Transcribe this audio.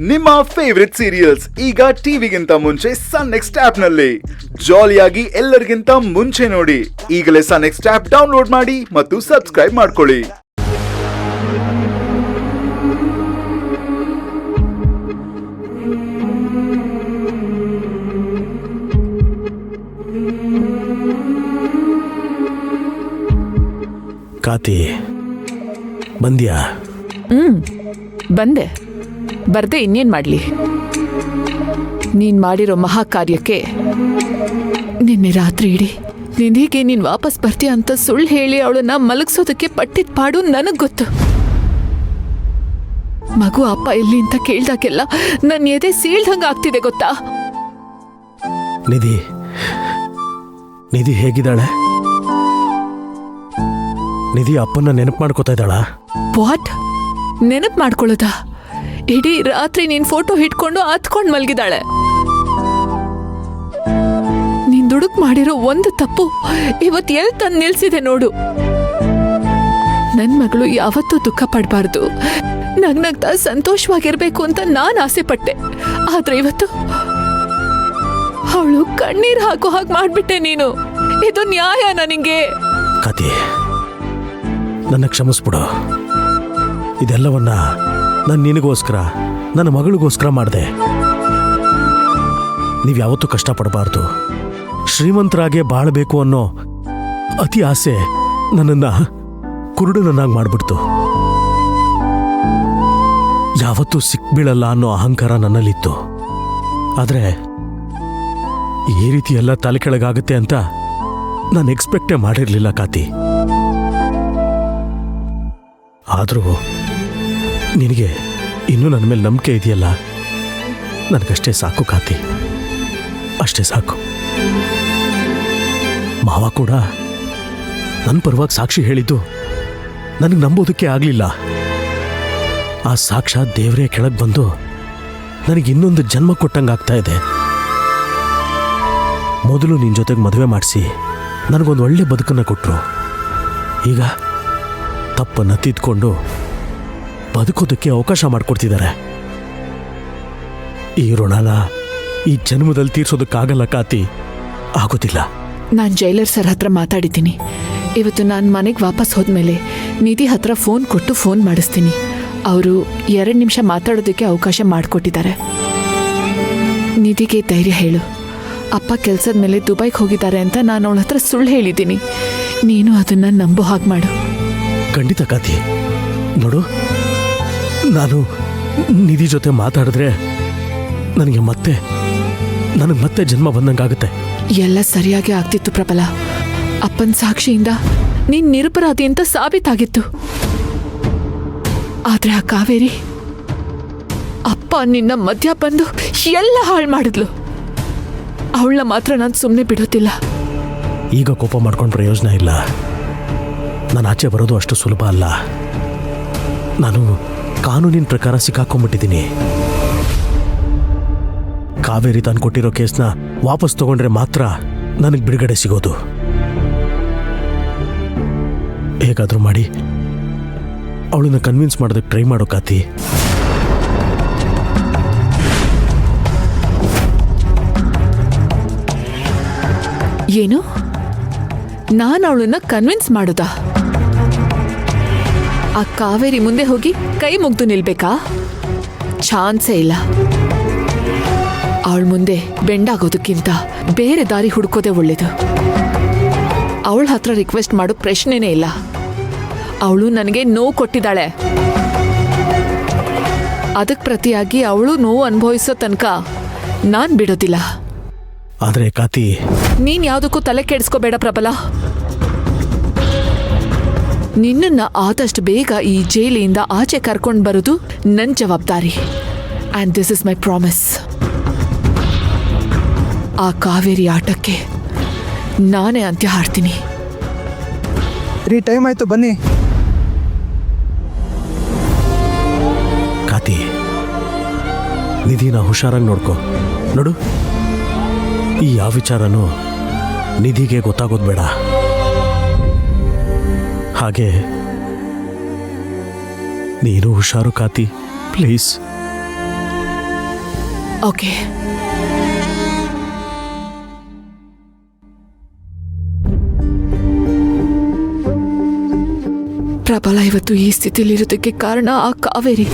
ನಿಮ್ಮ favourite serials ಈಗ ಟಿವಿಗಿಂತ ಮುಂಚೆ ಸನ್ ನೆಕ್ಸ್ಟ್ ಆಪ್ ನಲ್ಲಿ ಜಾಲಿಯಾಗಿ ಎಲ್ಲರಿಗಿಂತ ಮುಂಚೆ ನೋಡಿ. ಈಗಲೇ ಸನ್ ನೆಕ್ಸ್ಟ್ ಆಪ್ ಡೌನ್ಲೋಡ್ ಮಾಡಿ ಮತ್ತು ಸಬ್ಸ್ಕ್ರೈಬ್ ಮಾಡ್ಕೊಳ್ಳಿ. ಕಾತಿ ಬಂದ್ಯಾ? ಬಂದೆ. ಬರ್ದೆ ಇನ್ನೇನ್ ಮಾಡ್ಲಿ? ನೀನ್ ಮಾಡಿರೋ ಮಹಾಕಾರ್ಯಕ್ಕೆ ನಿನ್ನೆ ರಾತ್ರಿ ಇಡೀ ನಿನಗೆ ನೀನ್ ವಾಪಸ್ ಬರ್ತೀಯ ಅಂತ ಸುಳ್ಳು ಹೇಳಿ ಅವಳನ್ನ ಮಲಗಿಸೋದಕ್ಕೆ ಪಟ್ಟಿದ್ ಪಾಡು ನನಗ್ ಗೊತ್ತು. ಮಗು ಅಪ್ಪ ಎಲ್ಲಿ ಅಂತ ಕೇಳ್ದಾಗೆಲ್ಲ ನನ್ನ ಎದೆ ಸೀಳ್ದಂಗ ಆಗ್ತಿದೆ ಗೊತ್ತಾ? ನಿಧಿ ಹೇಗಿದ್ದಾಳೆ? ನಿಧಿ ಅಪ್ಪನ ನೆನಪು ಮಾಡ್ಕೋತಾ ಇದ್ದಾಳ? ವಾಟ್? ನೆನಪು ಮಾಡ್ಕೊಳ್ಳೋದಾ? ಇಡೀ ರಾತ್ರಿ ನೀನ್ ಫೋಟೋ ಹಿಡ್ಕೊಂಡು ಹತ್ಕೊಂಡ್ ಮಲ್ಗಿದಾಳೆ. ನೀನ್ ದುಡುಕ್ ಮಾಡಿರೋ ಒಂದು ತಪ್ಪು ಇವತ್ತು ಎಲ್ ತಂದು ನಿಲ್ಸಿದೆ ನೋಡು. ನನ್ ಮಗಳು ಯಾವತ್ತೂ ದುಃಖ ಪಡಬಾರ್ದು, ನಗ್ನಗ್ತಾ ಸಂತೋಷವಾಗಿರ್ಬೇಕು ಅಂತ ನಾನ್ ಆಸೆ ಪಟ್ಟೆ. ಆದ್ರೆ ಇವತ್ತು ಅವಳು ಕಣ್ಣೀರ್ ಹಾಕೋ ಹಾಗೆ ಮಾಡ್ಬಿಟ್ಟೆ ನೀನು. ಇದು ನ್ಯಾಯನಾ ನಿಂಗೆ? ಕಾತಿ, ನನ್ನ ಕ್ಷಮಿಸ್ಬಿಡು. ಇದೆಲ್ಲವನ್ನ ನಾನು ನಿನಗೋಸ್ಕರ, ನನ್ನ ಮಗಳಿಗೋಸ್ಕರ ಮಾಡಿದೆ. ನೀವ್ಯಾವತ್ತೂ ಕಷ್ಟಪಡಬಾರ್ದು, ಶ್ರೀಮಂತರಾಗೆ ಬಾಳಬೇಕು ಅನ್ನೋ ಅತಿ ಆಸೆ ನನ್ನನ್ನ ಕುರುಡನನ್ನಾಗಿ ಮಾಡ್ಬಿಡ್ತು. ಯಾವತ್ತೂ ಸಿಕ್ಬೀಳಲ್ಲ ಅನ್ನೋ ಅಹಂಕಾರ ನನ್ನಲ್ಲಿತ್ತು. ಆದ್ರೆ ಈ ರೀತಿ ಎಲ್ಲ ತಲೆ ಕೆಳಗಾಗುತ್ತೆ ಅಂತ ನಾನು ಎಕ್ಸ್ಪೆಕ್ಟೇ ಮಾಡಿರ್ಲಿಲ್ಲ ಕಾತಿ. ಆದರೂ ನಿನಗೆ ಇನ್ನೂ ನನ್ನ ಮೇಲೆ ನಂಬಿಕೆ ಇದೆಯಲ್ಲ, ನನಗಷ್ಟೇ ಸಾಕು ಕಾತಿ, ಅಷ್ಟೇ ಸಾಕು. ಮಾವ ಕೂಡ ನನ್ನ ಪರವಾಗಿ ಸಾಕ್ಷಿ ಹೇಳಿದ್ದು ನನಗೆ ನಂಬೋದಕ್ಕೆ ಆಗಲಿಲ್ಲ. ಆ ಸಾಕ್ಷಾತ್ ದೇವರೇ ಕೆಳಗೆ ಬಂದು ನನಗೆ ಇನ್ನೊಂದು ಜನ್ಮ ಕೊಟ್ಟಂಗಾಗ್ತಾ ಇದೆ. ಮೊದಲು ನಿನ್ನ ಜೊತೆಗೆ ಮದುವೆ ಮಾಡಿಸಿ ನನಗೊಂದು ಒಳ್ಳೆ ಬದುಕನ್ನು ಕೊಟ್ಟರು. ಈಗ ತಪ್ಪನ್ನು ತಿದ್ಕೊಂಡು ಬದುಕೋದಕ್ಕೆ ಅವಕಾಶ ಮಾಡಿಕೊಡ್ತಿದ್ದಾರೆ. ಈ ಋಣನ ಈ ಜನ್ಮದಲ್ಲಿ ತೀರ್ಸೋದಕ್ಕಾಗಲ್ಲ ಕಾತಿ, ಆಗೋದಿಲ್ಲ. ನಾನು ಜೈಲರ್ ಸರ್ ಹತ್ರ ಮಾತಾಡಿದ್ದೀನಿ. ಇವತ್ತು ನಾನು ಮನೆಗೆ ವಾಪಸ್ ಹೋದ್ಮೇಲೆ ನಿಧಿ ಹತ್ರ ಫೋನ್ ಕೊಟ್ಟು ಫೋನ್ ಮಾಡಿಸ್ತೀನಿ. ಅವರು 2 ನಿಮಿಷ ಮಾತಾಡೋದಕ್ಕೆ ಅವಕಾಶ ಮಾಡಿಕೊಟ್ಟಿದ್ದಾರೆ. ನಿಧಿಗೆ ಧೈರ್ಯ ಹೇಳು. ಅಪ್ಪ ಕೆಲಸದ ಮೇಲೆ ದುಬೈಗೆ ಹೋಗಿದ್ದಾರೆ ಅಂತ ನಾನು ಅವಳ ಹತ್ರ ಸುಳ್ಳು ಹೇಳಿದ್ದೀನಿ. ನೀನು ಅದನ್ನ ನಂಬೋ ಹಾಗೆ ಮಾಡು. ಖಂಡಿತ ಕಾತಿ. ನೋಡು, ನಾನು ನಿಧಿ ಜೊತೆ ಮಾತಾಡಿದ್ರೆ ನನಗೆ ಮತ್ತೆ ಜನ್ಮ ಬಂದಂಗಾಗುತ್ತೆ. ಎಲ್ಲ ಸರಿಯಾಗಿ ಆಗ್ತಿತ್ತು ಪ್ರಬಲ. ಅಪ್ಪನ ಸಾಕ್ಷಿಯಿಂದ ನೀನ್ ನಿರಪರಾಧಿ ಅಂತ ಸಾಬೀತಾಗಿತ್ತು. ಆದ್ರೆ ಆ ಕಾವೇರಿ ಅಪ್ಪ ನಿನ್ನ ಮಧ್ಯ ಬಂದು ಎಲ್ಲ ಹಾಳು ಮಾಡಿದ್ಲು. ಅವಳನ್ನ ಮಾತ್ರ ನಾನು ಸುಮ್ಮನೆ ಬಿಡೋದಿಲ್ಲ. ಈಗ ಕೋಪ ಮಾಡ್ಕೊಂಡು ಪ್ರಯೋಜನ ಇಲ್ಲ. ನಾನು ಆಚೆ ಬರೋದು ಅಷ್ಟು ಸುಲಭ ಅಲ್ಲ. ನಾನು ಕಾನೂನಿನ ಪ್ರಕಾರ ಸಿಕ್ಕಾಕೊಂಡ್ಬಿಟ್ಟಿದ್ದೀನಿ. ಕಾವೇರಿ ತಾನು ಕೊಟ್ಟಿರೋ ಕೇಸ್ನ ವಾಪಸ್ ತಗೊಂಡ್ರೆ ಮಾತ್ರ ನನಗೆ ಬಿಡುಗಡೆ ಸಿಗೋದು. ಹೇಗಾದ್ರೂ ಮಾಡಿ ಅವಳನ್ನ ಕನ್ವಿನ್ಸ್ ಮಾಡೋದಕ್ಕೆ ಟ್ರೈ ಮಾಡೋ ಕಾತಿ. ಏನು? ನಾನು ಅವಳನ್ನ ಕನ್ವಿನ್ಸ್ ಮಾಡೋದಾ? ಆ ಕಾವೇರಿ ಮುಂದೆ ಹೋಗಿ ಕೈ ಮುಗ್ದು ನಿಲ್ಬೇಕಾ? ಚಾನ್ಸೇ ಇಲ್ಲ. ಅವಳ ಮುಂದೆ ಬೆಂಡಾಗೋದಕ್ಕಿಂತ ಬೇರೆ ದಾರಿ ಹುಡುಕೋದೇ ಒಳ್ಳೇದು. ಅವಳ ಹತ್ರ ರಿಕ್ವೆಸ್ಟ್ ಮಾಡೋ ಪ್ರಶ್ನೆನೇ ಇಲ್ಲ. ಅವಳು ನನಗೆ ನೋವು ಕೊಟ್ಟಿದ್ದಾಳೆ. ಅದಕ್ಕೆ ಪ್ರತಿಯಾಗಿ ಅವಳು ನೋವು ಅನುಭವಿಸೋ ತನಕ ನಾನ್ ಬಿಡೋದಿಲ್ಲ. ಆದ್ರೆ ಕಾತಿ, ನೀನ್ ಯಾವುದಕ್ಕೂ ತಲೆ ಕೆಡಿಸ್ಕೋಬೇಡ ಪ್ರಬಲ. ನಿನ್ನನ್ನ ಆದಷ್ಟು ಬೇಗ ಈ ಜೈಲಿಂದ ಆಚೆ ಕರ್ಕೊಂಡು ಬರೋದು ನನ್ನ ಜವಾಬ್ದಾರಿ. And this is my promise. ಆ ಕಾವೇರಿ ಆಟಕ್ಕೆ ನಾನೇ ಅಂತ್ಯ ಹಾಡ್ತೀನಿ. ಟೈಮ್ ಆಯ್ತು, ಬನ್ನಿ. ಕಾತಿ, ನಿಧಿನ ಹುಷಾರಾಗಿ ನೋಡ್ಕೊ. ನೋಡು, ಈ ಯಾವ ವಿಚಾರನೂ ನಿಧಿಗೆ ಗೊತ್ತಾಗೋದು ಬೇಡ. ಹಾಗೆ ನೀನು ಹುಷಾರು ಕಾತಿ, ಪ್ಲೀಸ್. ಓಕೆ. ಪ್ರಬಲ ಇವತ್ತು ಈ ಸ್ಥಿತಿಲಿರೋದಕ್ಕೆ ಕಾರಣ ಆ ಕಾವೇರಿ.